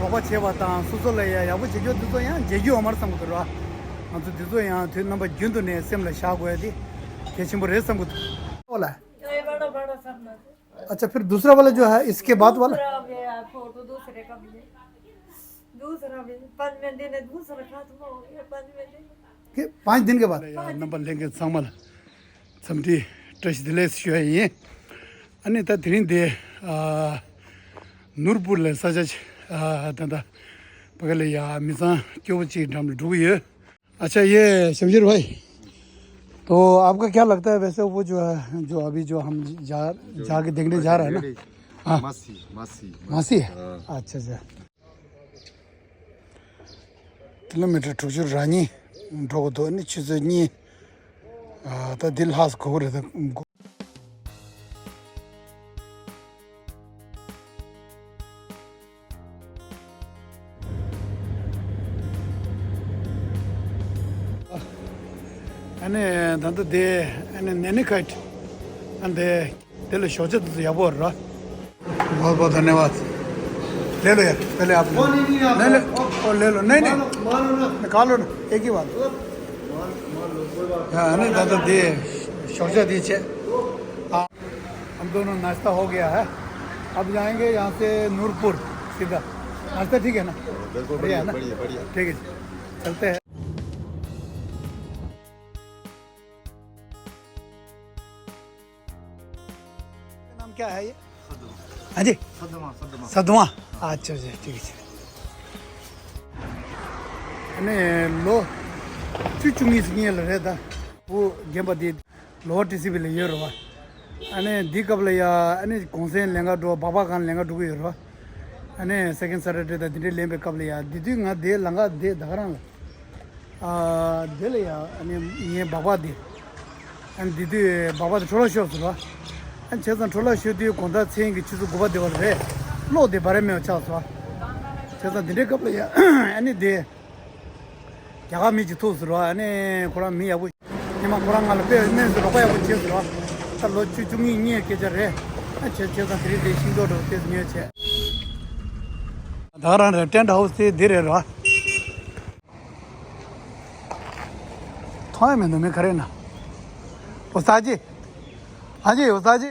roba cheba ta suso la ya yabu jejo duzo ya jeju amar sam ko ro antu duzo ya the number jundu ne sem la sha go ya di केशिंबो रे संगुत वाला है ये बड़ा बड़ा सपना अच्छा फिर दूसरा वाला जो है इसके बाद वाला फोटो दूसरे का भी दूसरा भी 5 महीने ने दूसरा खत्म हो गया 5 महीने कि 5 दिन के बाद नंबर लेंगे सामल समझी ट्रस्ट दिलेस जो है ये अन्य तो दिन दे नूरपुर ले सजज तंदा पगले या मिसा क्यों चीज हम डूबी है अच्छा ये शमशीर भाई तो आपका क्या लगता है वैसे वो जो है जो अभी जो हम जाके देखने जा रहे हैं ना हाँ मासी है अच्छा अच्छा किलोमीटर टूचर रानी ड्रोगो तो नहीं चीज़ नहीं तो दिल हास खो रहे थे अने दांतो दे अने नैनी काइट अंदे दिल शौचे तो याबोर रहा बहुत बहुत धन्यवाद ले लो यार पहले आप नहीं ले और ले लो नहीं निकालो ना एक ही बात हाँ नहीं दांतो दे शौचे दीचे हम दोनों नाश्ता हो गया है अब जाएंगे यहाँ से नूरपुर सीधा नाश्ता ठीक है ना बढ़िया है ना ठीक है चलते हैं क्या है ये हाँ जी सदमा अच्छा अच्छा ठीक है अने लो चुचुंगी से नहीं लग था वो गेम दी लो टीसी भी ले रहा अने दी कब ले या अने कौन से लेंगा दो बाबा कान लेंगा डूबी रहा अने सेकंड सैटरडे दा दिन ले कब ले या दीदी ना दे लंगा दे धगरा दे ले या अने ये बाबा दे अने दीदी बाबा तो थोड़ा शौक था 제가 졸라 쉬어도 건다 챙기 주도 고바 되거든. 로데 바람에 차서. 제가 니네 갑이야. 아니 데. 야가 미지 토스로 아니 고라 미야고. 니마 고랑 갈 빼면서 로바야 붙이더라. 살로 주중이 니에 계절에. 제가 드리데 신도도 됐니체. 다른 टेंट हाउस से धीरे रहा थाने में मैं करे ना उस्ताद जी हाँ जी उस्ताद जी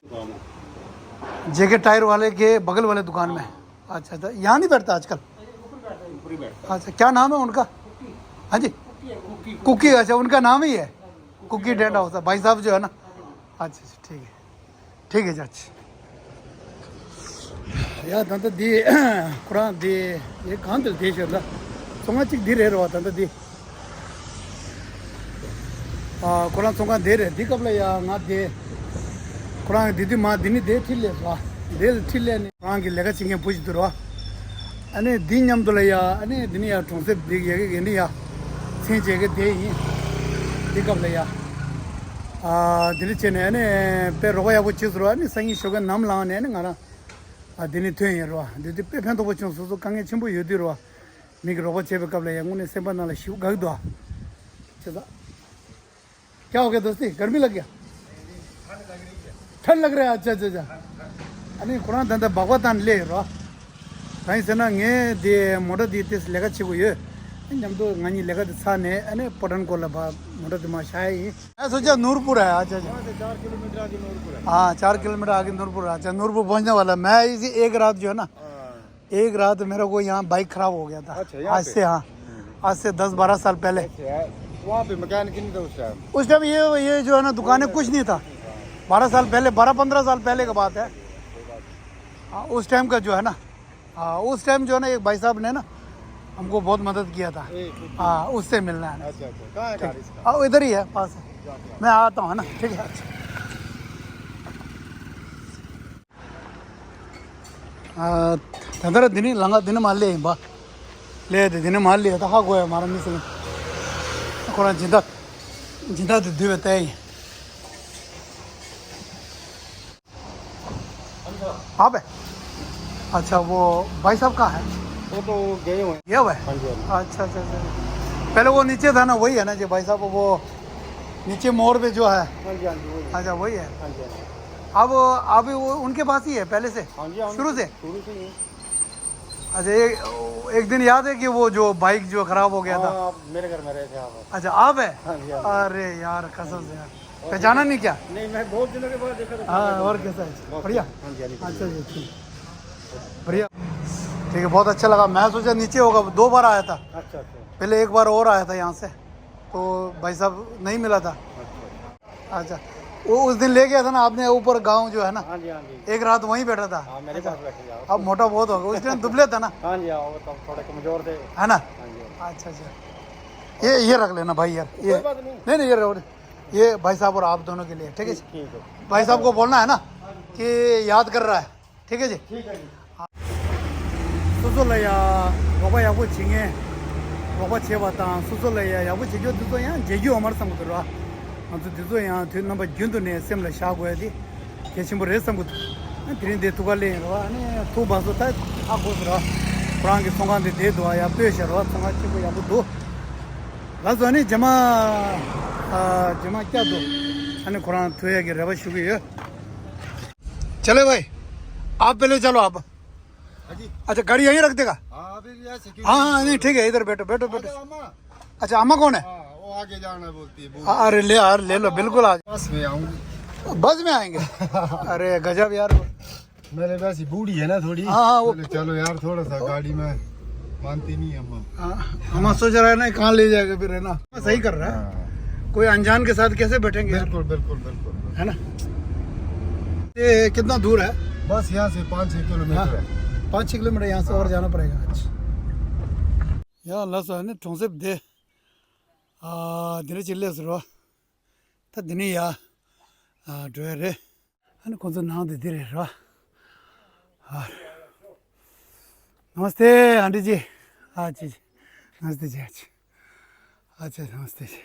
जेके टायर वाले के बगल वाले दुकान में अच्छा अच्छा यहाँ नहीं बैठता आजकल अच्छा क्या नाम है उनका हाँ जी कुकी अच्छा उनका नाम ही है कुकी टेंट हाउस है भाई साहब जो है ना अच्छा अच्छा ठीक है चाची या तंत दी कुरान दी ये कहाँ तक देश है सोंगा चिक दी रहे रहा तंत दी कुरान सोंगा दे रहे दी कब ले या ना दे कुरान दीदी माँ दिनी दे ठिले वाह दे ठिले ने कुरान की लेगा चिंगे पूछ दो रहा अने दिन जम तो ले या अने दिनी या ठोंसे दिख ये के नहीं या सींच ये के दे ही दी कब ले या दिल्ली चेने अने पे रोगा या वो चीज़ रहा ने संगी शोगा नाम लाने ने गाना दिनी थे ये रहा दीदी पे फैन तो बच्चों सो कंगे चिंबू युद्ध रहा मिक रोबो चेबे कब ले यांगू ने सेंबर नाले शिव गग दो चला क्या हो गया दोस्ती गर्मी लग गया ठंड लग रहा है अच्छा अच्छा अच्छा अने कुरान धंधा भगवतान ले रहा कहीं से ना ये दे मोटा दी तेस लेगा चिको ये जब तो गानी लेगा तो साने अने पटन को लबा मोटा दिमाशाई मैं सोचा नूरपुर है अच्छा अच्छा 4 किलोमीटर आगे नूरपुर है हाँ 4 किलोमीटर आगे नूरपुर अच्छा नूरपुर पहुंचने वाला मैं इसी एक रात जो है ना एक रात मेरे को यहाँ बाइक खराब हो गया था आज से हाँ आज से 10-12 साल पहले वहाँ पे मैकेनिक नहीं था उस टाइम ये जो है ना दुकानें कुछ नहीं था 12 साल पहले 12-15 साल पहले का बात है हाँ उस टाइम का जो है ना हाँ उस टाइम जो है ना एक भाई साहब ने ना हमको बहुत मदद किया था हाँ उससे मिलना है हाँ इधर ही है पास है मैं आता हूँ ना ठीक है तंदर दिन लंगा दिन मार ले बा ले दिन मार लिया था हाँ गोया हमारा मिस कोना जिंदा जिंदा दूध होता है हाँ भाई अच्छा वो भाई साहब कहाँ है वो तो गए हुए ये हुआ है अच्छा अच्छा अच्छा पहले वो नीचे था ना वही है ना जो भाई साहब वो नीचे मोड़ पे जो है अच्छा वही है अब वो उनके पास ही है पहले से शुरू से अच्छा एक दिन याद है कि वो जो बाइक जो खराब हो गया था? हाँ, मेरे घर में रहे थे आप। अच्छा आप है? हाँ जी, हाँ अरे यार कसम से यार, पहचाना नहीं क्या? नहीं, मैं बहुत दिनों के बाद देखा था। हाँ और कैसा है? बहुत बढ़िया। हाँ जी, हाँ जी। अच्छा जी ठीक, बढ़िया, ठीक है, बहुत अच्छा लगा। मैं सोचा नीचे होगा, 2 बार आया था, अच्छा अच्छा पहले एक बार और आया था यहाँ से, तो भाई साहब नहीं मिला था। अच्छा। अच्छा वो उस दिन ले गया था ना आपने ऊपर गांव जो है ना, हाँ जी, हाँ जी। एक रात वहीं बैठा था। हाँ, मेरे पास बैठे थे आप। अब मोटा बहुत हो गया, उस टाइम दुबले था ना, हाँ जी, हाँ, वो तो थोड़े कमजोर थे। है ना? हाँ जी, अच्छा अच्छा, ये रख लेना भाई यार, ये कोई बात नहीं। नहीं नहीं, ये रख, ये भाई साहब और आप दोनों के लिए, ठीक है जी? ठीक है, भाई साहब को बोलना है ना कि याद कर रहा है, ठीक है जी? ठीक है जी। 叔叔了呀，我把要不请哎，我把钱把当叔叔了呀，要不解决这样，解决我们什么的是吧？啊，这样，就那么军队呢，什么下过来的，给什么人什么的，那别人的土个嘞是吧？那土把说他过是吧？不然给从刚的得多呀，别些是吧？从刚这个也不多，那时候呢，怎么怎么क्या दो, अने कुरान थोड़ा के रवा शुरू है। चले भाई, आप पहले चलो आप। हाँ जी। अच्छा गाड़ी यहीं रख देगा? हाँ, अभी ऐसे क्यों? हाँ हाँ नहीं ठीक है, इधर बैठो बैठो बैठो। अम्मा। अच्छा अम्मा कौन है? हाँ, वो आगे जाना बोलती है। अरे ले यार ले लो, बिल्कुल आज बस में आऊंगी। बस में आएंगे? अरे गजब यार। मेरे वैसी बूढ़ी है ना थोड़ी। हाँ हाँ वो चलो यार, थोड़ा सा गाड़ी में मानती नहीं है अम्मा। अम्मा सोच रहा है ना कहाँ ले जाएगा फिर, है ना? सही कर रहा है, कोई अनजान के साथ कैसे बैठेंगे यार? बिल्कुल बिल्कुल बिल्कुल, है ना? ये कितना दूर है? बस यहाँ से 5-6 किलोमीटर है। 5-6 किलोमीटर यहाँ से और जाना पड़ेगा। अच्छा या अल्लाह सो है ना ठोंसे दे दिन चिल्ले सुरो था दिन या ड्राइवर है ना, कौन सा नाम दे दे रहा। नमस्ते आंटी जी। हाँ जी नमस्ते जी। अच्छा अच्छा नमस्ते जी,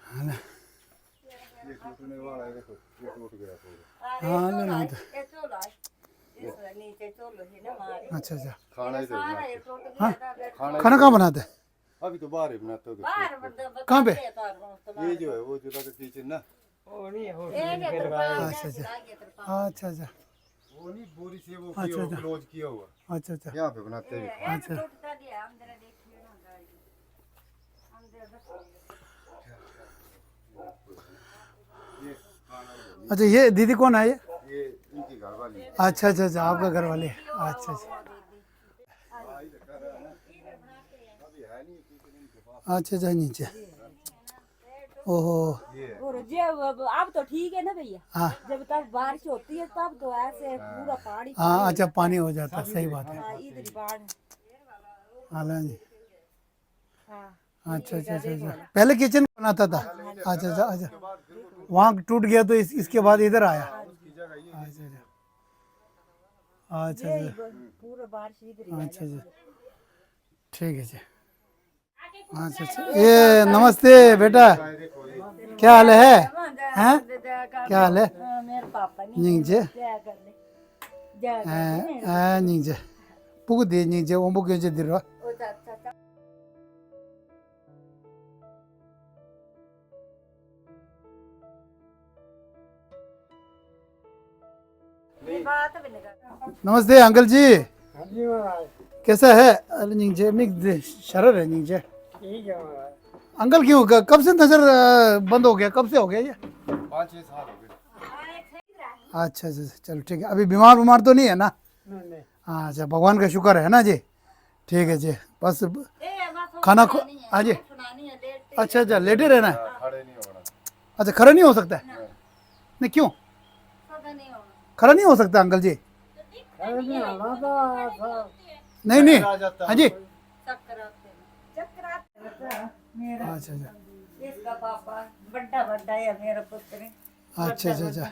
है ना? हाँ लेना तो अच्छा अच्छा। खाना इधर बनाते हाँ खाना खाना कहाँ बनाते हैं? अभी तो बाहर ही बनाते हो। कहाँ पे? ये जो है वो जो किचन ना, अच्छा अच्छा अच्छा अच्छा वो नहीं बोरी से वो अच्छा, अच्छा। क्लोज किया हुआ, अच्छा अच्छा यहाँ पे बनाते हैं। अच्छा अच्छा। ये दीदी कौन है ये? ये इनकी घर वाली। अच्छा अच्छा अच्छा, आपका घर वाले। अच्छा अच्छा अच्छा अच्छा नीचे। ओहो और जब अब तो ठीक है ना भैया, हाँ जब तक बारिश होती है तब तो ऐसे पूरा पहाड़ी हाँ अच्छा पानी हो जाता है, सही बात है। इधर ही बाढ़ है। हाँ जी हाँ अच्छा अच्छा अच्छा अच्छा, पहले किचन बनाता था। अच्छा अच्छा अच्छा, वहाँ टूट गया तो इसके बाद इधर आया। अच्छा अच्छा अच्छा यही अच्छा पूरा बारिश इधर ही अच्छा अच्छा ठीक है जी। अच्छा अच्छा ये नमस्ते बेटा, क्या हाल है? हैं क्या हाल है? मेरे पापा नहीं नीचे क्या करने जा नीचे पुग दे नीचे ओंबो के जे दिरो। ओ चाचा ये बात भी नहीं कर। नमस्ते अंकल जी, कैसा है? अरे नीचे नहीं शरर है नीचे। अंकल क्यों कब से नजर बंद हो गया, कब से हो गया ये? 5-6 साल हो गए। अच्छा अच्छा चलो ठीक है, अभी बीमार तो नहीं है ना? हाँ अच्छा भगवान का शुक्र है ना जी। ठीक है जी, बस खाना हाँ जी। अच्छा अच्छा लेटे रहना है? खड़े नहीं होना। अच्छा खड़ा नहीं हो सकता है? नहीं क्यों खड़ा नहीं हो सकता अंकल जी? नहीं नहीं हाँ जी। मेरा अच्छा अच्छा इसका पापा बड़ा बड़ा है, मेरा पुत्र अच्छा अच्छा अच्छा,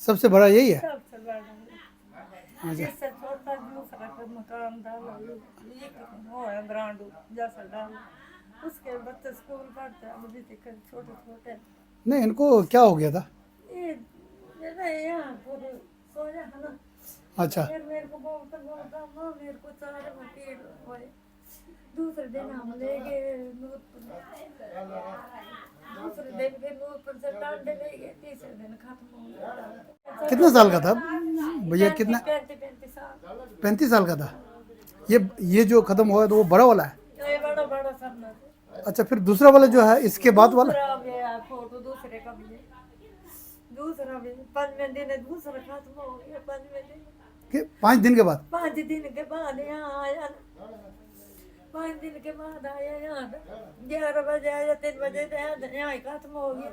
सबसे बड़ा यही है? सबसे बड़ा अच्छा जिससे छोटा दूसरा का मकान डाला, एक वो है ब्रांडू जैसा डाला, उसके बच्चे स्कूल पढ़ते हैं अभी तक छोटे छोटे। नहीं इनको क्या हो गया था? ये ना यहाँ पूरे सोया है ना। अच्छा फिर मेरे को बोलता बोलता माँ मेरे को चारे में पीड़ हुए। दूसरे दिन हम ले गए दूसरे दिन फिर वो ऊपर से टांडे ले गए, तीसरे दिन खत्म हो गया। कितने साल का था भैया? कितना? 35 साल। 35 साल का था। ये जो खत्म हुआ है तो वो बड़ा वाला है। ये बड़ा बड़ा सपना था। अच्छा, फिर दूसरा वाला जो है इसके बाद वाला? दूसरा भी है, फोटो दूसरे का भी है। दूसरा भी 5वें दिन दूसरा खत्म हो गया। 5वें दिन कि 5 दिन के बाद? 5 दिन के बाद यहाँ आया ना। 5 दिन के बाद आया यहाँ। 11 बजे आया, 3 बजे यहाँ ही खत्म हो गया।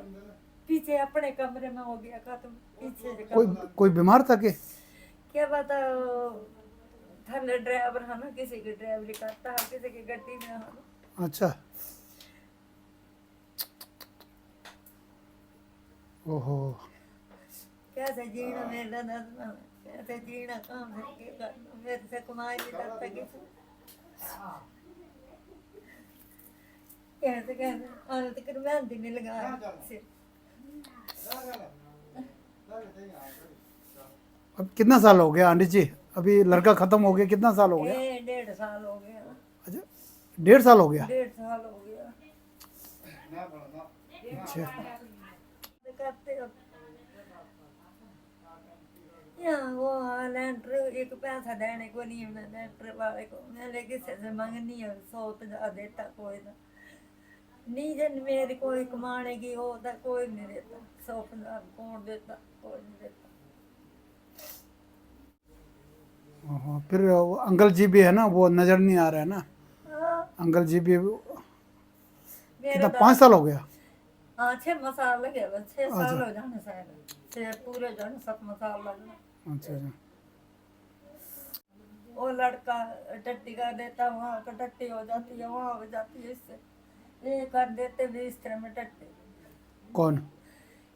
पीछे अपने कमरे में हो गया खत्म। पीछे से कोई बीमार था कि? क्या बताओ, थल्ले ड्राइवर है ना, किसी की ड्राइवरी करता है, किसी की गड्डी में है ना। अच्छा, ओहो। कैसे जीना मेरा दर्द, कैसे जीना, काम से क्या करना, मेरे से कमाई नहीं करता किसी। कैसे कैसे आने तक मेहंदी नहीं लगाया सिर। अब कितना साल हो गया आंटी जी? अभी लड़का खत्म हो गया, कितना साल हो गया? 1.5 साल हो गया। अच्छा, 1.5 साल हो गया। 1.5 साल हो गया। अच्छा, करते हो यहाँ वो लेंटर एक पैसा देने को नहीं है, लेंटर वाले को मैंने किसी से मांगनी है, 150 देता कोई ना। नहीं जन मेरी कोई कमाने की होता, कोई नहीं देता। 150 कौन देता, कोई नहीं देता। ओहो। फिर वो अंकल जी भी है ना, वो नजर नहीं आ रहा है ना? हाँ, अंकल जी भी मेरे कितना, 5 साल हो गया? हाँ 6 साल लगे, बस 6 साल हो जाने शायद, 6 पूरे जाने 7 साल लगना। अच्छा अच्छा। वो लड़का टट्टी कर देता, वहाँ का टट्टी हो जाती है, वहाँ हो जाती है, इससे ये कर देते बिस्तर में टट्टी। कौन?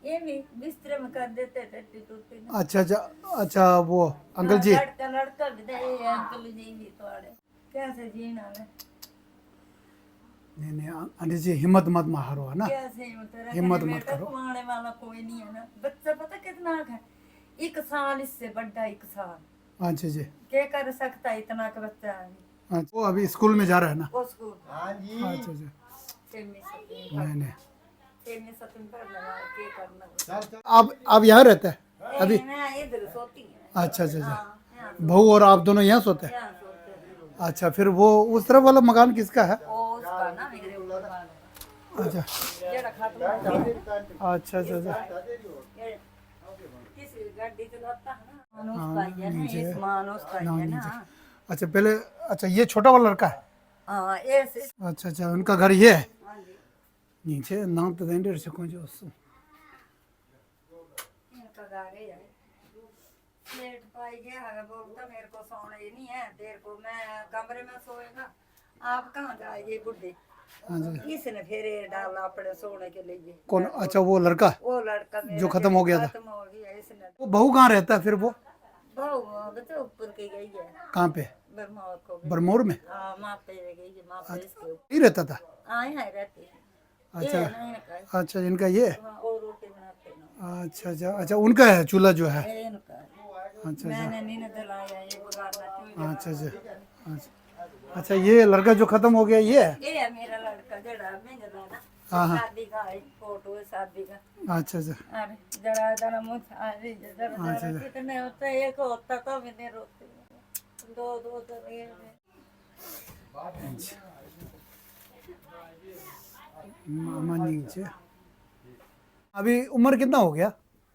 ये भी बिस्तर में कर देते टट्टी टूटी ना। अच्छा अच्छा अच्छा, वो अंकल जी। लड़का भी दे, ये अंकल जी भी तोड़े। कैसे जीना है, नहीं नहीं आंटी जी, हिम्मत मत मारो है ना, कैसे हिम्मत मत करो। कमाने वाला कोई नहीं है ना। बच्चा पता कितना है, 1 साल इससे बड़ा, 1 साल। अच्छा जी। क्या कर सकता है इतना का बच्चा है। अच्छा, वो अभी स्कूल में जा रहा है ना? वो स्कूल हाँ जी। अच्छा अच्छा। 6वीं 7वीं नहीं नहीं, 6वीं 7वीं पढ़ने वाला क्या करना। चल चल। आप यहाँ रहते हैं अभी? मैं इधर सोती हूँ। अच्छा अच्छा अच्छा। हाँ, यहाँ बहू और आप दोनों यहाँ सोते हैं? यहाँ सोते हैं। अच्छा, फिर वो उस तरफ वाला मकान किसका है? वो उसका ना मेरे ऊपर वाला अच्छा जेड़ा खत्म हो गया। अच्छा अच्छा अच्छा। ये किसी गाड़ी चलाता है ना, उसका ही है ना, ये सामान उसका ही है ना। अच्छा पहले, अच्छा ये छोटा वाला लड़का है? हाँ ऐसे। अच्छा अच्छा, उनका घर ये है हाँ जी, नीचे? नाम तो देंगे से कौन जो इनका घर ही है। प्लेट पाई गया है, बोलता मेरे को सोना ही नहीं है, तेरे को मैं कमरे में सोएगा, आप कहाँ जाएंगे बुढ़े। हाँ जी। इसने फिर ये डाला अपने सोने के लिए। कौन? अच्छा वो लड़का वो लड़का मेरा जो खत्म हो गया था। खत्म हो गया इसने। वो बहू कहाँ रहता है फिर? वो बहू बच्चा ऊपर के गई है, कहाँ पे? बरमौर को गई। बरमौर में? हाँ माँ पे गई है, माँ पे इसके ऊपर ही रहता था? आए हैं रहते हैं। अच्छा ये नहीं का, अच्छा, इनका ये है? हाँ, और रोटी बनाते हैं। अच्छा अच्छा अच्छा, उनका है चूल्हा जो है? ये इनका है। अच्छा अच्छा मैंने नहीं जलाया, ये बगाना चूल्हा। अच्छा अच्छा अच्छा। अच्छा, ये लड़का जो खत्म हो गया ये है? ये है मेरा लड़का जड़ा में जला ना, हाँ हाँ। शादी का है, फोटो है शादी का। अच्छा अच्छा अरे जरा जरा मुझ अरे जरा जरा कितने होते हैं, एक होता तो भी नहीं रोते, दो दो तो ये मामा जी। अभी उम्र कितना हो गया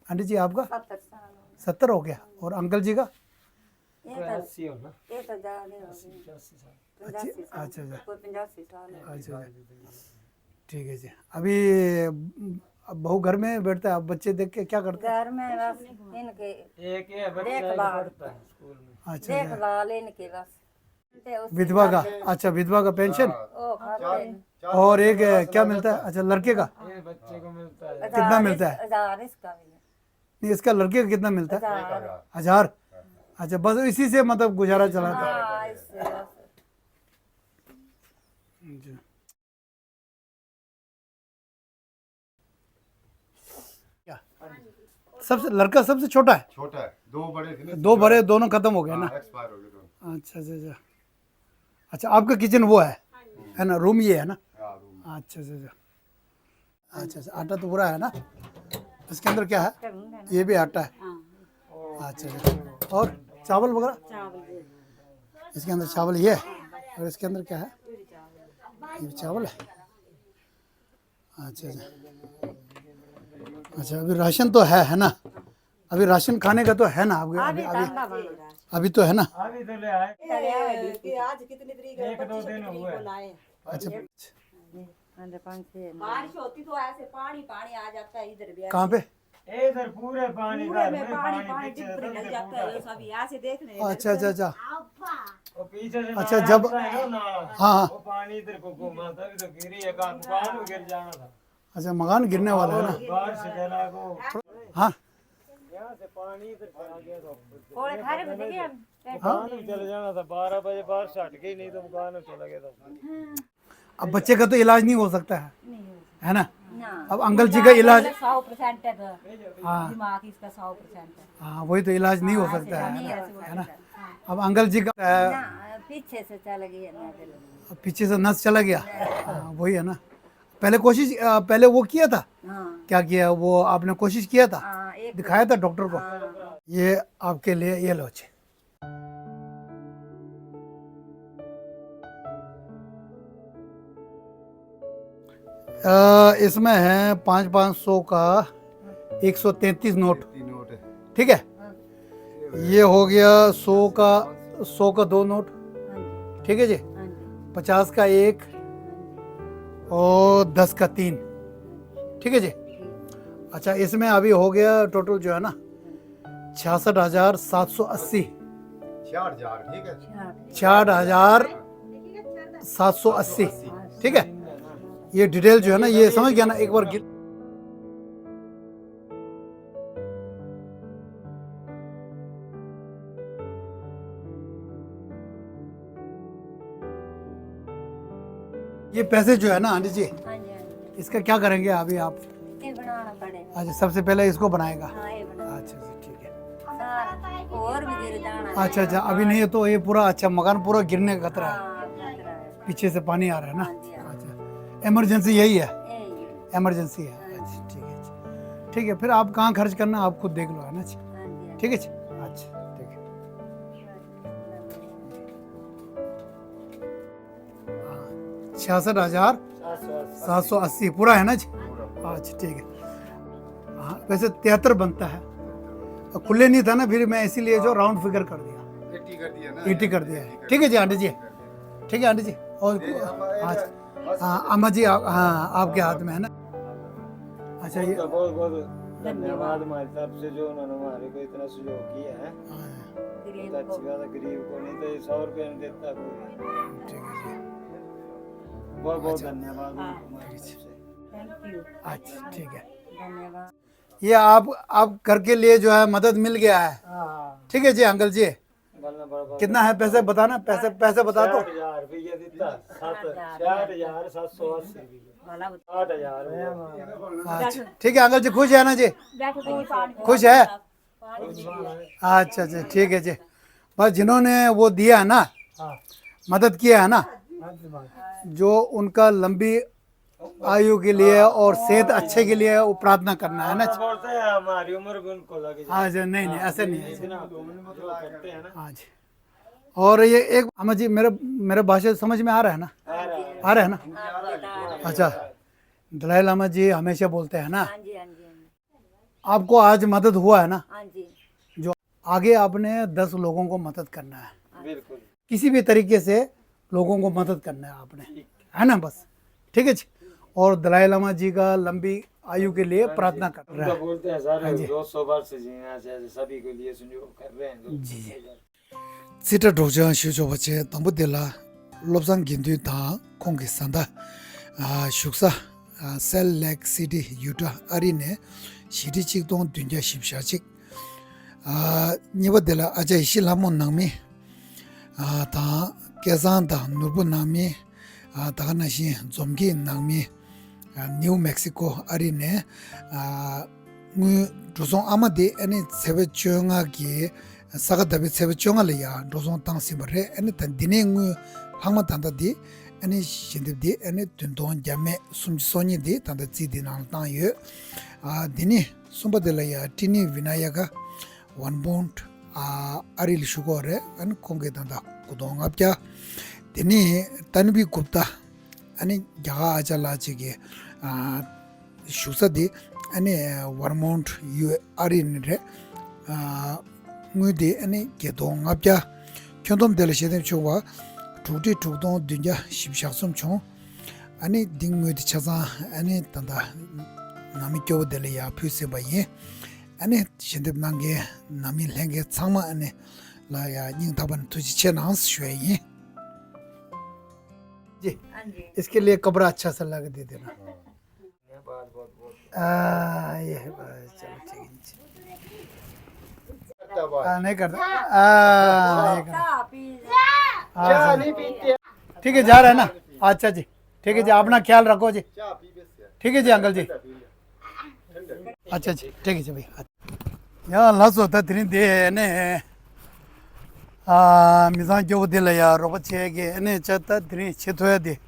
आंटी जी आपका? 70 साल हो 70 हो गया। और अंकल जी का? गए। ये तो ज्यादा हो गए। 85 साल, अच्छा अच्छा कोई 85 साल है। अच्छा अच्छा, ठीक है जी। अभी अब बहू घर में बैठता है, अब बच्चे देख के क्या करते हैं? घर में बस इनके एक ये बच्चा देखभाल, पढ़ता है स्कूल में। अच्छा देखभाल इनके बस। विधवा का? अच्छा, विधवा का पेंशन। ओ खाते हैं। और एक क्या मिलता है? अच्छा, लड़के का ये बच्चे को मिलता है। कितना मिलता है? 1000 इसका भी है। नहीं, इसका लड़के का कितना मिलता है? 1000। 1000। अच्छा, बस इसी से मतलब गुजारा चलाता है। हाँ इससे बस। जी। क्या सबसे लड़का सबसे छोटा है? छोटा है, 2 बड़े थे ना। 2 बड़े, दोनों खत्म हो गए ना? एक्सपायर हो गए दोनों। अच्छा अच्छा अच्छा। अच्छा, आपका किचन वो है ना? रूम ये है ना? हाँ, रूम। अच्छा अच्छा अच्छा। अच्छा अच्छा, आटा तो पूरा है ना? इसके अंदर क्या है? ये भी आटा है। अच्छा अच्छा, और चावल वगैरह? इसके अंदर चावल ये है, और इसके अंदर क्या है? ये भी चावल है। अच्छा अच्छा अच्छा, अभी राशन तो है ना? अभी राशन खाने का तो है ना? अभी अभी अभी तो है ना? अभी तो ले आए, आज कितनी तरीक है? 1-2 दिन हुए। अच्छा, बारिश होती तो ऐसे पानी पानी आ जाता है इधर भी। कहाँ पे? इधर पूरे पानी पूरे घर में में पानी पानी पानी पीछे डिब्बे से लग जाता है सब यहाँ से देखने। अच्छा अच्छा अच्छा, वो पीछे से अच्छा, नाला जब- आता है ना नाला, हाँ हाँ, वो पानी इधर को घूमा तभी तो गिरी है, मकान गिर जाना था। अच्छा, मकान गिरने वाला है ना? बारिश से चला को हाँ यहाँ से पानी इधर चला गया तो कोड़े खारे में देखिए हम। मकान में चले जाना था। 12 बजे बारिश हट गई, नहीं तो मकान में चला गया था। अब बच्चे का तो इलाज नहीं हो सकता है ना? ना अब अंकल जी का इलाज, 100% है तो हाँ दिमाग इसका 100% है। हाँ, वही तो इलाज नहीं हो सकता है ना? अब अंकल जी का ना पीछे से चल गई है ना। पीछे से नस चला गया, हाँ, वही है ना? पहले कोशिश, पहले वो किया था, हाँ क्या किया वो आपने? कोशिश किया था, हाँ एक दिखाया था डॉक्टर को? ये आपके लिए, ये लो जी। इसमें है 500 का 133 नोट, नोट है। ठीक है? ये हो गया 100 का 2 नोट, ठीक है जी? 50 का 1 और 10 का 3, ठीक है जी? अच्छा, इसमें अभी हो गया टोटल जो है ना 66,780, 6000, ठीक है। 66,780, ठीक है? ये डिटेल जो है ना, ये समझ गया ना? एक बार ये पैसे जो है ना आंटी जी, हाँ जी हाँ जी इसका क्या करेंगे अभी आप? ये बनाना पड़ेगा। अच्छा, सबसे पहले इसको बनाएगा। हाँ ये बना अच्छा अच्छा, ठीक है। और भी गिर जाना है। अच्छा अच्छा, अभी नहीं है तो ये पूरा, अच्छा, मकान पूरा गिरने का खतरा है, हाँ, खतरा है। पीछे से पानी आ रहा है ना? हाँ जी, हाँ। अच्छा, इमरजेंसी यही है? यही है। इमरजेंसी है, अच्छा, ठीक है जी। ठीक है, फिर आप कहाँ खर्च करना आप खुद देख लो, है ना जी? हाँ जी हाँ ठीक है जी, अच्छा, ठीक है। 66,780 पूरा है ना जी? अच्छा, ठीक है। हाँ, वैसे 73 बनता है, खुले नहीं था ना, फिर मैं इसीलिए जो राउंड फिगर कर दिया, 80 कर दिया ना। 80 कर दिया है। ठीक है जी आंटी जी, ठीक है आंटी जी। और अच्छा, हाँ अम्मा जी, हाँ आपके हाथ में है ना? अच्छा, ये बहुत बहुत धन्यवाद हमारी तरफ से जो उन्होंने हमारे को इतना सहयोग किया है। गरीब बहुत अच्छी बात है, गरीब को नहीं तो ये 100 रुपये नहीं देता कोई। ठीक है जी, बहुत बहुत धन्यवाद हमारी तरफ से। थैंक यू, अच्छा, ठीक है। धन्यवाद। ये आप घर के लिए जो है मदद मिल गया है, ठीक है जी अंकल जी? कितना है पैसे बताना, पैसे बता दो। 60,000 रुपये देता, 60,780 वाला बता। 8,000। अच्छा, ठीक है अंकल जी, खुश है ना जी? बैठो तो ये पानी खुश है? अच्छा अच्छा, ठीक है जी। बस जिन्होंने वो दिया है ना, मदद किया है ना, जो उनका लंबी आयु के लिए और सेहत अच्छे के लिए वो प्रार्थना करना है ना? बोलते हैं हमारी उम्र भी उनको लगे। हाँ जी, नहीं नहीं, ऐसे नहीं है। इतना जो करते हैं ना। हाँ जी। और ये एक अम्मा जी, मेरे भाषा समझ में आ रहा है ना? आ रहा है ना? अच्छा, दलाई लामा जी हमेशा बोलते हैं ना, हाँ जी हाँ जी हाँ जी आपको आज मदद हुआ है ना, हाँ जी जो आगे आपने 10 लोगों को मदद करना है, बिल्कुल। किसी भी तरीके से लोगों को मदद करना है आपने, है ना? बस, ठीक है जी। और दलाई लामा जी का लंबी आयु के लिए प्रार्थना कर रहा है। बोलते हैं सारे 200 वर्ष जीना चाहिए, सभी के लिए संयोग कर रहे हैं। जी जी। सिटा ढोजा शिवजो बच्चे तंबुदेला लोबजांग गिंदु था कोंगी संदा शुक्सा सेल लेक सिटी यूटा अरिने सिटी चिक दों दुनिया शिवशा चिक निबदेला अजय शिलामो नंगमी ता केजान ता नुरबु नामी ता नशी जोमगी नंगमी न्यू मैक्सिको अरिने ngui dozong amade ane sebe chonga gi saga dabe sebe chonga le ya dozong tang simare ane tan dine ngui hangma tanda di 아니 신데디 아니 둔돈 잠에 숨소니디 단다 지디난 땅여 아 디니 숨바들야 티니 비나야가 원본트 아 아릴 슈고레 안 공게단다 구동압자 디니 단비 굽다 아니 자가 아잘라지게 아 슈사디 아니 원본트 유 아린레 아 무디 아니 게동압자 견돔 델시데 초와 두디 두동 딘자 십샥섬 총 아니 딩무디 차자 아니 단다 나미 교델이야 퓨세바예 아니 신데난게 나미 랭게 창마 아니 라야 닝타반 तुझी चेनांस शुए जी इसके लिए कपड़ा अच्छा सा लगा दे देना ये चलो ठीक है नहीं करता ये करता ठीक है जा रहा है ना अच्छा जी ठीक है जी अपना ख्याल रखो जी ठीक है जी अंकल जी अच्छा जी ठीक है जी भाई यहाँ लास्ट होता है दे ने मिजान जो दिल यार रोबत छेगे ने चता दिन छेतोया दे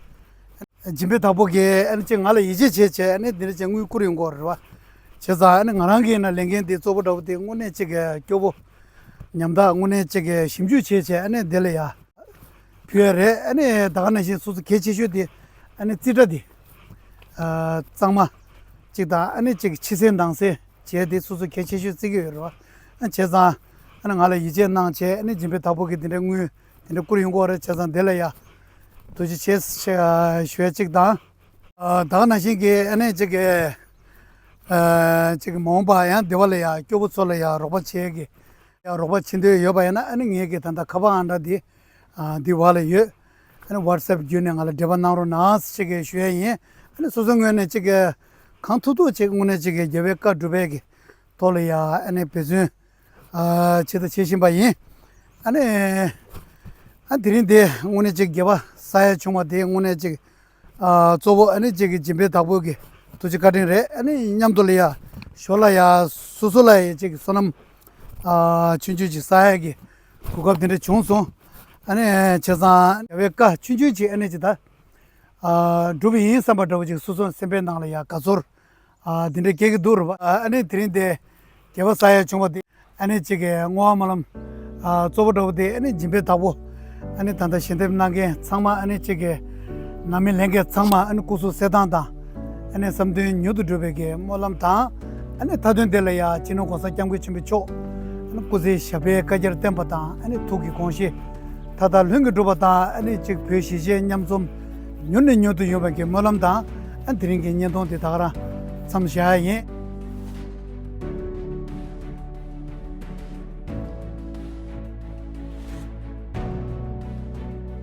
जिम्मे ताबो के ने चंगाले इजे छे ने दिन चंगु कुरिंग को रवा छेजा ने ngrangi na lengen de zobo do de ngone chege kyobo nyamda ngone chege 심주 छे ने दिल या pyere ane dagana shi susu kechi shu di ane tsita di tsangma chigda ane chig chisen dangse che di susu kechi shu tsigi yorwa ane che zang ane ngala ije nang che ane jimbe tabu ki dine ngui dine kuri yungo wara che zang dela ya doji che shue chigda dagana shi ki ane chigi mongpa ya diwala ya kyobu tsola ya roba che ki ya roba chindu yoba ya na ane nge ki tanda kaba anda di diwala ye ane whatsapp gyune ngala deban nangro naas chige shue ye ane sosongwe chige kantudu chige ngune chige yeweka dubegi tole ya ane pezun chida cheshimba ye ane dirin de ngune chige geba saya chungwa de ngune chige zobo ane chige jimbe dabogi tuji katin re ane nyamdole ya shola ya susula ye chige sonam chunjuji saya gi kukab dinde chungsong 아니 제가 왜까 춘주지 에너지다 두비 인사바도 수선 셈벤당이야 가솔 딘데 계기 두르 아니 드린데 개버사야 중어디 아니 지게 ngoamalам 조버도데 아니 짐베 타보 아니 단다 신데나게 상마 아니 지게 나미 랭게 상마 아니 구수 세단다 아니 섬드 뉴드 두베게 몰람타 아니 타든데라야 진노 고사 장고 준비초 아니 구제 샤베 가저 템바타 아니 투기 공시 다다 릉그 두바다 아니 즉 표시제 냠좀 뉴네 뉴도 요밖에 몰람다 안 드링게 년동데 다가라 삼샤예